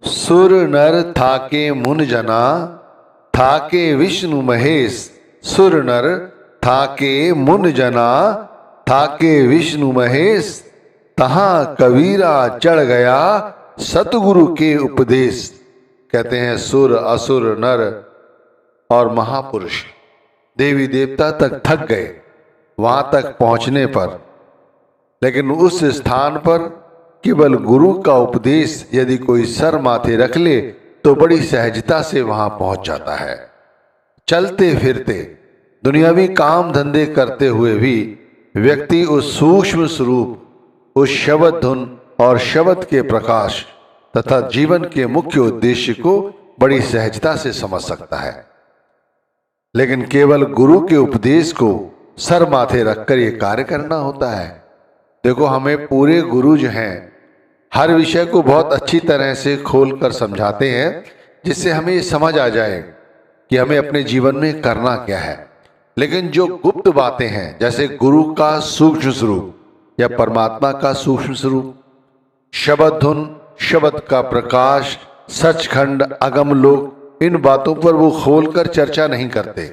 सुर नर थाके मुन जना, थाके विष्णु महेश। सुर नर थाके मुन जना, थाके विष्णु महेश। तहां कबीरा चढ़ गया सतगुरु के उपदेश। कहते हैं सुर असुर नर और महापुरुष देवी देवता तक थक गए वहां तक पहुंचने पर, लेकिन उस स्थान पर केवल गुरु का उपदेश यदि कोई सर माथे रख ले तो बड़ी सहजता से वहां पहुंच जाता है। चलते फिरते दुनियावी काम धंधे करते हुए भी व्यक्ति उस सूक्ष्म स्वरूप, उस शब्द धुन और शब्द के प्रकाश तथा जीवन के मुख्य उद्देश्य को बड़ी सहजता से समझ सकता है। लेकिन केवल गुरु के उपदेश को सर माथे रखकर यह कार्य करना होता है। देखो, हमें पूरे गुरु जो हैं हर विषय को बहुत अच्छी तरह से खोलकर समझाते हैं, जिससे हमें ये समझ आ जाए कि हमें अपने जीवन में करना क्या है। लेकिन जो गुप्त बातें हैं, जैसे गुरु का सूक्ष्म स्वरूप या परमात्मा का सूक्ष्म स्वरूप, शब्द धुन, शब्द का प्रकाश, सचखंड, अगम लोक, इन बातों पर वो खोलकर चर्चा नहीं करते।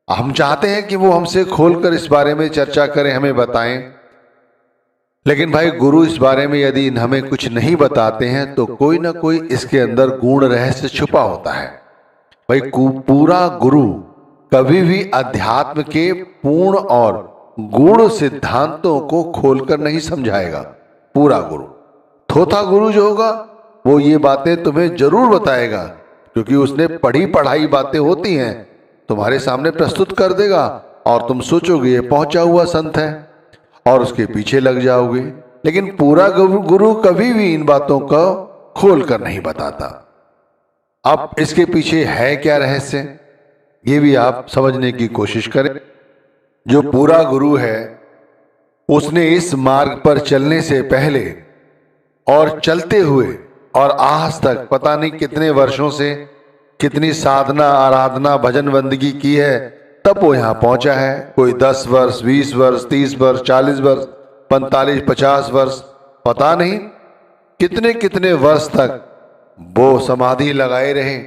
हम चाहते हैं कि वो हमसे खोलकर इस बारे में चर्चा करें, हमें बताएं। लेकिन भाई, गुरु इस बारे में यदि हमें कुछ नहीं बताते हैं तो कोई ना कोई इसके अंदर गूढ़ रहस्य छुपा होता है। भाई, पूरा गुरु कभी भी अध्यात्म के पूर्ण और गूढ़ सिद्धांतों को खोलकर नहीं समझाएगा। पूरा गुरु, थोथा गुरु जो होगा वो ये बातें तुम्हें जरूर बताएगा, क्योंकि उसने पढ़ी पढ़ाई बातें होती हैं तुम्हारे सामने प्रस्तुत कर देगा और तुम सोचोगे ये पहुंचा हुआ संत है और उसके पीछे लग जाओगे। लेकिन पूरा गुरु कभी भी इन बातों को खोल कर नहीं बताता। अब इसके पीछे है क्या रहस्य, ये भी आप समझने की कोशिश करें। जो पूरा गुरु है उसने इस मार्ग पर चलने से पहले और चलते हुए और आज तक पता नहीं कितने वर्षों से कितनी साधना, आराधना, भजन बंदगी की है, तब वो यहां पहुंचा है। कोई 10 वर्ष, 20 वर्ष, 30 वर्ष, 40 वर्ष, 45, 50 वर्ष, पता नहीं कितने कितने वर्ष तक वो समाधि लगाए रहे,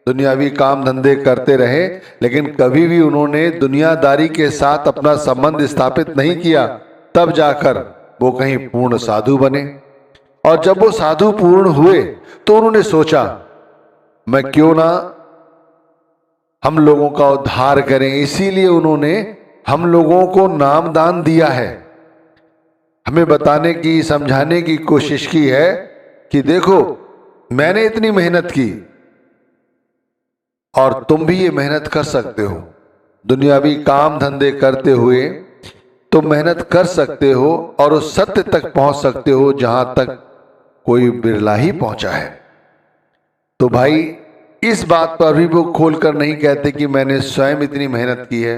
दुनियावी काम धंधे करते रहे, लेकिन कभी भी उन्होंने दुनियादारी के साथ अपना संबंध स्थापित नहीं किया। तब जाकर वो कहीं पूर्ण साधु बने। और जब वो साधु पूर्ण हुए तो उन्होंने सोचा, मैं क्यों ना हम लोगों का उद्धार करें। इसीलिए उन्होंने हम लोगों को नाम दान दिया है, हमें बताने की, समझाने की कोशिश की है कि देखो, मैंने इतनी मेहनत की और तुम भी ये मेहनत कर सकते हो। दुनियावी काम धंधे करते हुए तुम मेहनत कर सकते हो और उस सत्य तक पहुंच सकते हो जहां तक कोई बिरला ही पहुंचा है। तो भाई, इस बात पर भी वो खोलकर नहीं कहते कि मैंने स्वयं इतनी मेहनत की है।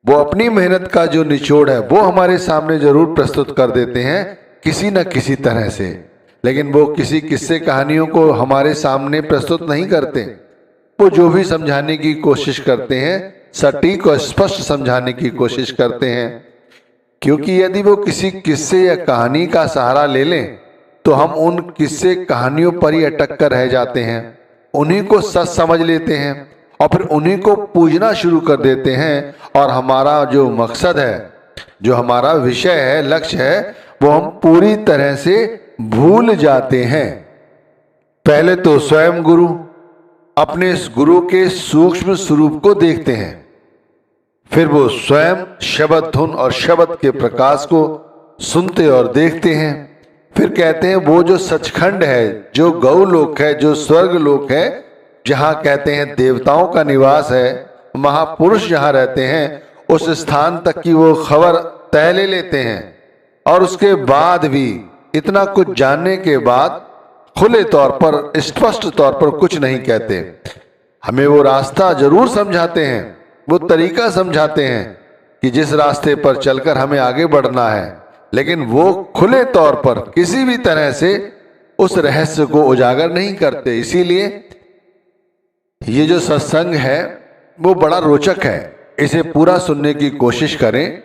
वो अपनी मेहनत का जो निचोड़ है वो हमारे सामने जरूर प्रस्तुत कर देते हैं किसी न किसी तरह से, लेकिन वो किसी किस्से कहानियों को हमारे सामने प्रस्तुत नहीं करते। वो जो भी समझाने की कोशिश करते हैं सटीक और स्पष्ट समझाने की कोशिश करते हैं, क्योंकि यदि वो किसी किस्से या कहानी का सहारा ले लें तो हम उन किस्से कहानियों पर ही अटक कर रह जाते हैं, उन्हीं को सच समझ लेते हैं और फिर उन्हीं को पूजना शुरू कर देते हैं। और हमारा जो मकसद है, जो हमारा विषय है, लक्ष्य है, वो हम पूरी तरह से भूल जाते हैं। पहले तो स्वयं गुरु अपने इस गुरु के सूक्ष्म स्वरूप को देखते हैं, फिर वो स्वयं शब्द धुन और शब्द के प्रकाश को सुनते और देखते हैं। फिर कहते हैं वो जो सचखंड है, जो गौलोक है, जो स्वर्ग लोक है, जहां कहते हैं देवताओं का निवास है, महापुरुष जहां रहते हैं, उस स्थान तक की वो खबर तय ले लेते हैं। और उसके बाद भी इतना कुछ जानने के बाद खुले तौर पर, स्पष्ट तौर पर कुछ नहीं कहते। हमें वो रास्ता जरूर समझाते हैं, वो तरीका समझाते हैं कि जिस रास्ते पर चलकर हमें आगे बढ़ना है, लेकिन वो खुले तौर पर किसी भी तरह से उस रहस्य को उजागर नहीं करते। इसीलिए ये जो सत्संग है वो बड़ा रोचक है। इसे पूरा सुनने की कोशिश करें,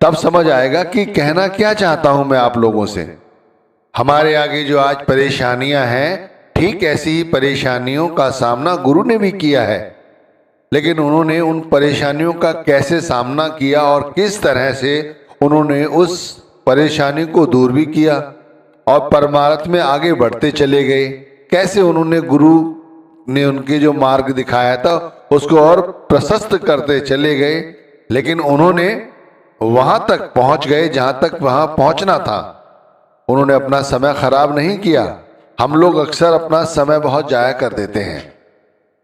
तब समझ आएगा कि कहना क्या चाहता हूं मैं आप लोगों से। हमारे आगे जो आज परेशानियां हैं, ठीक ऐसी ही परेशानियों का सामना गुरु ने भी किया है, लेकिन उन्होंने उन परेशानियों का कैसे सामना किया और किस तरह से उन्होंने उस परेशानी को दूर भी किया और परमार्थ में आगे बढ़ते चले गए। कैसे उन्होंने गुरु ने उनके जो मार्ग दिखाया था उसको और प्रशस्त करते चले गए, लेकिन उन्होंने वहां तक पहुंच गए जहां तक वहां पहुंचना था। उन्होंने अपना समय खराब नहीं किया। हम लोग अक्सर अपना समय बहुत जाया कर देते हैं,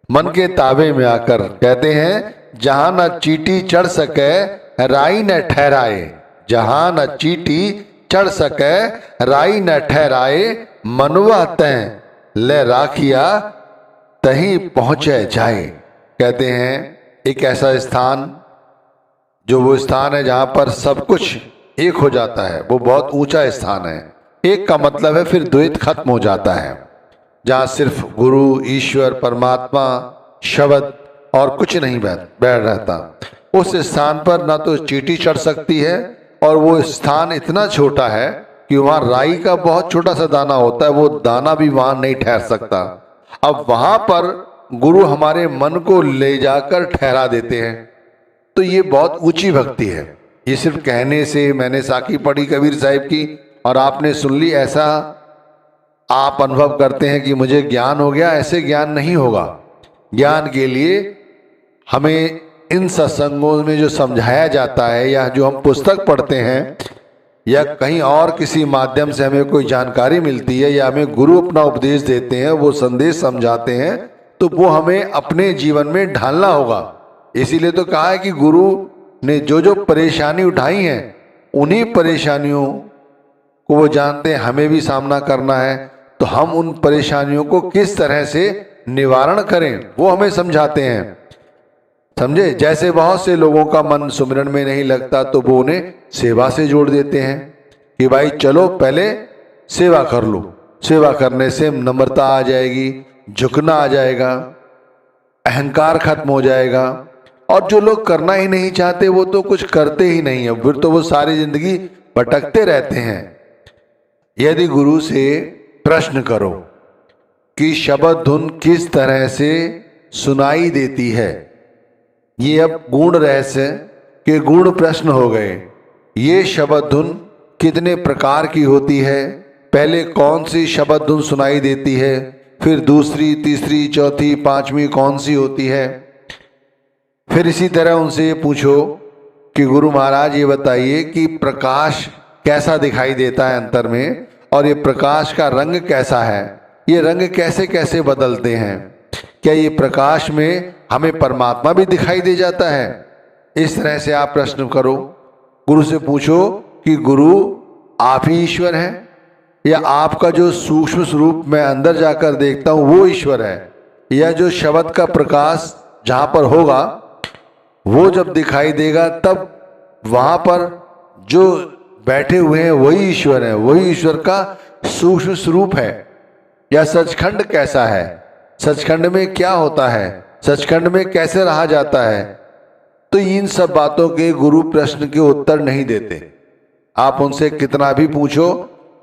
मन के ताबे में आकर कहते हैं जहां न चींटी चढ़ सके राई न ठहराए, जहां न चींटी चढ़ सके राई न ठहराए, मनुआ तय ले राखिया तहीं पहुंचे जाए। कहते हैं एक ऐसा स्थान जो वो स्थान है जहां पर सब कुछ एक हो जाता है, वो बहुत ऊंचा स्थान है। एक का मतलब है फिर द्वैत खत्म हो जाता है, जहां सिर्फ गुरु, ईश्वर, परमात्मा, शब्द और कुछ नहीं बैठ रहता। उस स्थान पर ना तो चींटी चढ़ सकती है और वो स्थान इतना छोटा है कि वहां राई का बहुत छोटा सा दाना होता है, वो दाना भी वहां नहीं ठहर सकता। अब वहां पर गुरु हमारे मन को ले जाकर ठहरा देते हैं, तो ये बहुत ऊंची भक्ति है। ये सिर्फ कहने से, मैंने साखी पढ़ी कबीर साहिब की और आपने सुन ली, ऐसा आप अनुभव करते हैं कि मुझे ज्ञान हो गया, ऐसे ज्ञान नहीं होगा। ज्ञान के लिए हमें इन सत्संगों में जो समझाया जाता है या जो हम पुस्तक पढ़ते हैं या कहीं और किसी माध्यम से हमें कोई जानकारी मिलती है या हमें गुरु अपना उपदेश देते हैं, वो संदेश समझाते हैं, तो वो हमें अपने जीवन में ढालना होगा। इसीलिए तो कहा है कि गुरु ने जो जो परेशानी उठाई हैं उन्हीं परेशानियों को वो जानते हैं, हमें भी सामना करना है, तो हम उन परेशानियों को किस तरह से निवारण करें वो हमें समझाते हैं। समझे? जैसे बहुत से लोगों का मन सुमिरन में नहीं लगता तो वो उन्हें सेवा से जोड़ देते हैं कि भाई चलो पहले सेवा कर लो, सेवा करने से नम्रता आ जाएगी, झुकना आ जाएगा, अहंकार खत्म हो जाएगा। और जो लोग करना ही नहीं चाहते वो तो कुछ करते ही नहीं है, फिर तो वो सारी जिंदगी भटकते रहते हैं। यदि गुरु से प्रश्न करो कि शब्द धुन किस तरह से सुनाई देती है, ये अब गूढ़ रहस्य के गूढ़ प्रश्न हो गए। ये शब्द धुन कितने प्रकार की होती है, पहले कौन सी शब्द धुन सुनाई देती है, फिर दूसरी, तीसरी, चौथी, पांचवी कौन सी होती है। फिर इसी तरह उनसे ये पूछो कि गुरु महाराज ये बताइए कि प्रकाश कैसा दिखाई देता है अंतर में, और ये प्रकाश का रंग कैसा है, ये रंग कैसे कैसे बदलते हैं, क्या ये प्रकाश में हमें परमात्मा भी दिखाई दे जाता है। इस तरह से आप प्रश्न करो, गुरु से पूछो कि गुरु आप ही ईश्वर हैं या आपका जो सूक्ष्म स्वरूप मैं अंदर जाकर देखता हूं वो ईश्वर है, या जो शब्द का प्रकाश जहां पर होगा वो जब दिखाई देगा तब वहां पर जो बैठे हुए हैं वही ईश्वर है, वही ईश्वर का सूक्ष्म स्वरूप है। या सचखंड कैसा है, सचखंड में क्या होता है, सचखंड में कैसे रहा जाता है। तो इन सब बातों के गुरु प्रश्न के उत्तर नहीं देते। आप उनसे कितना भी पूछो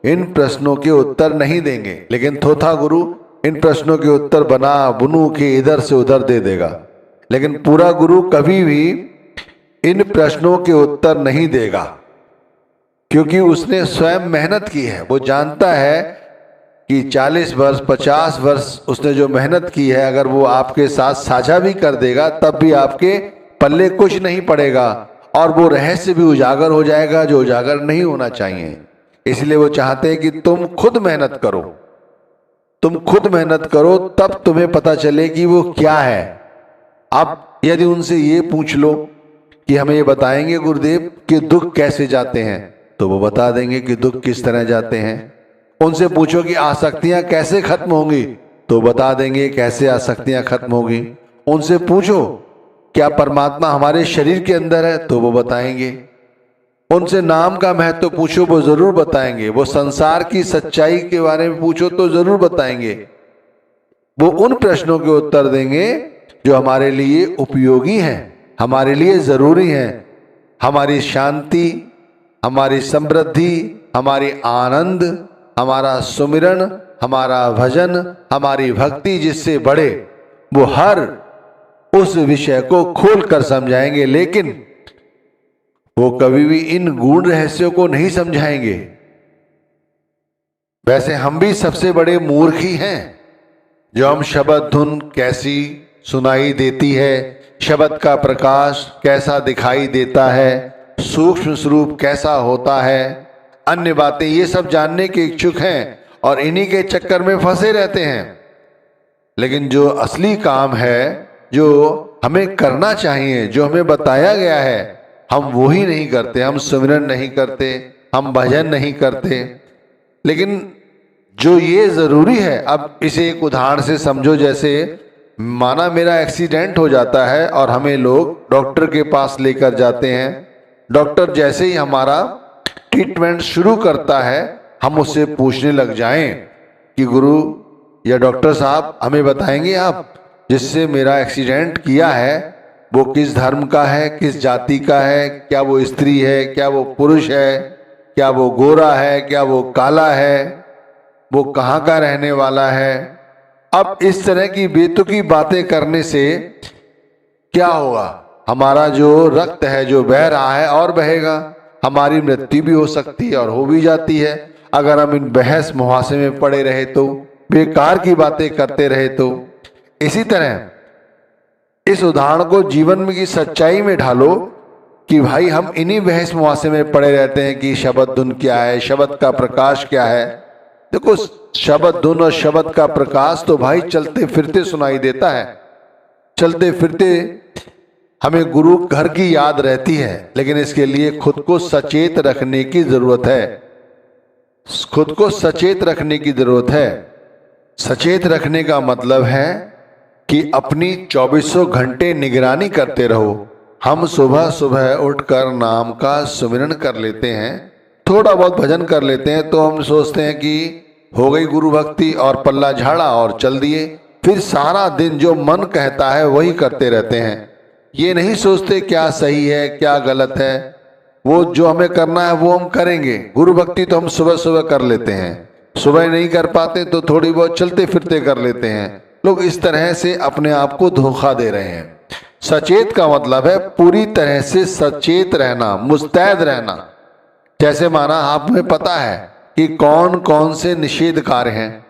इन प्रश्नों के उत्तर नहीं देंगे, लेकिन थोथा गुरु इन प्रश्नों के उत्तर बना बुनू के इधर से उधर दे देगा, लेकिन पूरा गुरु कभी भी इन प्रश्नों के उत्तर नहीं देगा, क्योंकि उसने स्वयं मेहनत की है। वो जानता है कि 40 वर्ष 50 वर्ष उसने जो मेहनत की है, अगर वो आपके साथ साझा भी कर देगा तब भी आपके पल्ले कुछ नहीं पड़ेगा और वो रहस्य भी उजागर हो जाएगा जो उजागर नहीं होना चाहिए। इसलिए वो चाहते हैं कि तुम खुद मेहनत करो, तुम खुद मेहनत करो, तब तुम्हें पता चले कि वो क्या है। अब यदि उनसे ये पूछ लो कि हमें ये बताएंगे गुरुदेव कि दुख कैसे जाते हैं, तो वो बता देंगे कि दुख किस तरह जाते हैं। उनसे पूछो कि आसक्तियां कैसे खत्म होंगी, तो बता देंगे कैसे आसक्तियां खत्म होगी। उनसे पूछो क्या परमात्मा हमारे शरीर के अंदर है, तो वो बताएंगे। उनसे नाम का महत्व पूछो, वो जरूर बताएंगे। वो संसार की सच्चाई के बारे में पूछो तो जरूर बताएंगे। वो उन प्रश्नों के उत्तर देंगे जो हमारे लिए उपयोगी हैं, हमारे लिए जरूरी हैं। हमारी शांति, हमारी समृद्धि, हमारी आनंद, हमारा सुमिरन, हमारा भजन, हमारी भक्ति जिससे बढ़े, वो हर उस विषय को खोल कर समझाएंगे, लेकिन वो कभी भी इन गूढ़ रहस्यों को नहीं समझाएंगे। वैसे हम भी सबसे बड़े मूर्ख ही हैं जो हम शब्द धुन कैसी सुनाई देती है, शब्द का प्रकाश कैसा दिखाई देता है, सूक्ष्म स्वरूप कैसा होता है, अन्य बातें, ये सब जानने के इच्छुक हैं और इन्हीं के चक्कर में फंसे रहते हैं। लेकिन जो असली काम है, जो हमें करना चाहिए, जो हमें बताया गया है, हम वो ही नहीं करते। हम सुमिरन नहीं करते, हम भजन नहीं करते। लेकिन जो ये जरूरी है, अब इसे एक उदाहरण से समझो। जैसे माना मेरा एक्सीडेंट हो जाता है और हमें लोग डॉक्टर के पास लेकर जाते हैं। डॉक्टर जैसे ही हमारा ट्रीटमेंट शुरू करता है, हम उससे पूछने लग जाएं कि गुरु या डॉक्टर साहब, हमें बताएंगे आप जिससे मेरा एक्सीडेंट किया है वो किस धर्म का है, किस जाति का है, क्या वो स्त्री है, क्या वो पुरुष है, क्या वो गोरा है, क्या वो काला है, वो कहाँ का रहने वाला है। अब इस तरह की बेतुकी बातें करने से क्या होगा? हमारा जो रक्त है जो बह रहा है और बहेगा, हमारी मृत्यु भी हो सकती है और हो भी जाती है अगर हम इन बहस मुहासे में पड़े रहे तो, बेकार की बातें करते रहे तो। इसी तरह इस उदाहरण को जीवन में की सच्चाई में ढालो कि भाई हम इन्हीं बहस मुहासे में पड़े रहते हैं कि शब्द धुन क्या है, शब्द का प्रकाश क्या है। देखो, शब्द धुन और शब्द का प्रकाश तो भाई चलते फिरते सुनाई देता है, चलते फिरते हमें गुरु घर की याद रहती है, लेकिन इसके लिए खुद को सचेत रखने की जरूरत है। खुद को सचेत रखने की जरूरत है। सचेत रखने का मतलब है कि अपनी 2400 घंटे निगरानी करते रहो। हम सुबह सुबह उठकर नाम का सुमिरन कर लेते हैं, थोड़ा बहुत भजन कर लेते हैं, तो हम सोचते हैं कि हो गई गुरु भक्ति और पल्ला झाड़ा और चल दिए। फिर सारा दिन जो मन कहता है वही करते रहते हैं। ये नहीं सोचते क्या सही है क्या गलत है। वो जो हमें करना है वो हम करेंगे। गुरु भक्ति तो हम सुबह सुबह कर लेते हैं, सुबह नहीं कर पाते तो थोड़ी बहुत चलते फिरते कर लेते हैं। लोग इस तरह से अपने आप को धोखा दे रहे हैं। सचेत का मतलब है पूरी तरह से सचेत रहना, मुस्तैद रहना। जैसे माना आप में पता है कि कौन कौन से निषेध कार्य हैं,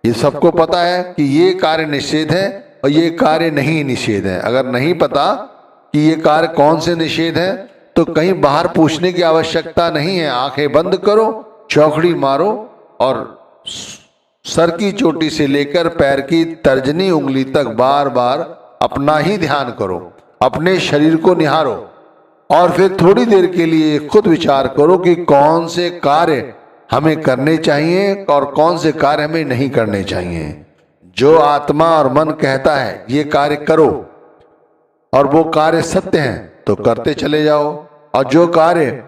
ये सबको पता है कि ये कार्य निषेध है और ये कार्य नहीं निषेध है। अगर नहीं पता कि ये कार्य कौन से निषेध है तो कहीं बाहर पूछने की आवश्यकता नहीं है। आंखें बंद करो, चौकड़ी मारो और सर की चोटी से लेकर पैर की तर्जनी उंगली तक बार बार अपना ही ध्यान करो, अपने शरीर को निहारो और फिर थोड़ी देर के लिए खुद विचार करो कि कौन से कार्य हमें करने चाहिए और कौन से कार्य हमें नहीं करने चाहिए। जो आत्मा और मन कहता है ये कार्य करो और वो कार्य सत्य हैं तो करते चले जाओ, और जो कार्य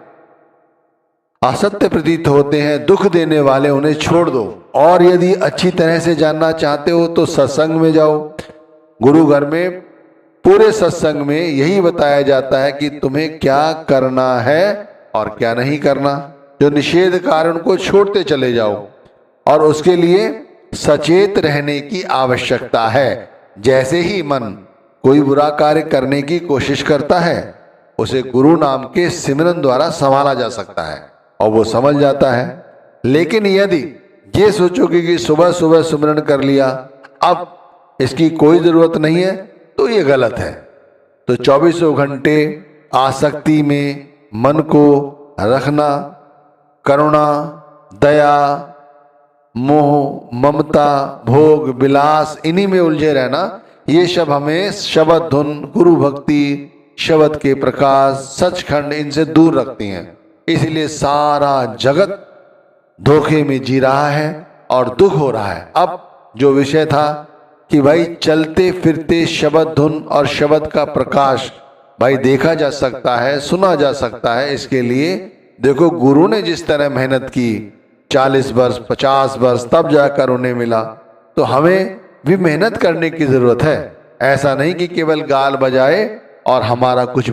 असत्य प्रतीत होते हैं, दुख देने वाले, उन्हें छोड़ दो। और यदि अच्छी तरह से जानना चाहते हो तो सत्संग में जाओ। गुरु घर में पूरे सत्संग में यही बताया जाता है कि तुम्हें क्या करना है और क्या नहीं करना। जो निषेध कार्य उनको छोड़ते चले जाओ और उसके लिए सचेत रहने की आवश्यकता है। जैसे ही मन कोई बुरा कार्य करने की कोशिश करता है उसे गुरु नाम के सिमरन द्वारा संभाला जा सकता है और वो समझ जाता है। लेकिन यदि ये सोचोगे कि सुबह सुबह सुमिरन कर लिया, अब इसकी कोई जरूरत नहीं है, तो ये गलत है। तो 24 घंटे आसक्ति में मन को रखना, करुणा, दया, मोह, ममता, भोग, विलास, इन्हीं में उलझे रहना, ये सब हमें शब्द धुन, गुरु भक्ति, शब्द के प्रकाश, सचखंड, इनसे दूर रखती हैं। इसलिए सारा जगत धोखे में जी रहा है और दुख हो रहा है। अब जो विषय था कि भाई चलते फिरते शब्द धुन और शब्द का प्रकाश भाई देखा जा सकता है, सुना जा सकता है। इसके लिए देखो गुरु ने जिस तरह मेहनत की, 40 वर्ष 50 वर्ष, तब जाकर उन्हें मिला, तो हमें भी मेहनत करने की जरूरत है। ऐसा नहीं कि केवल गाल बजाए और हमारा कुछ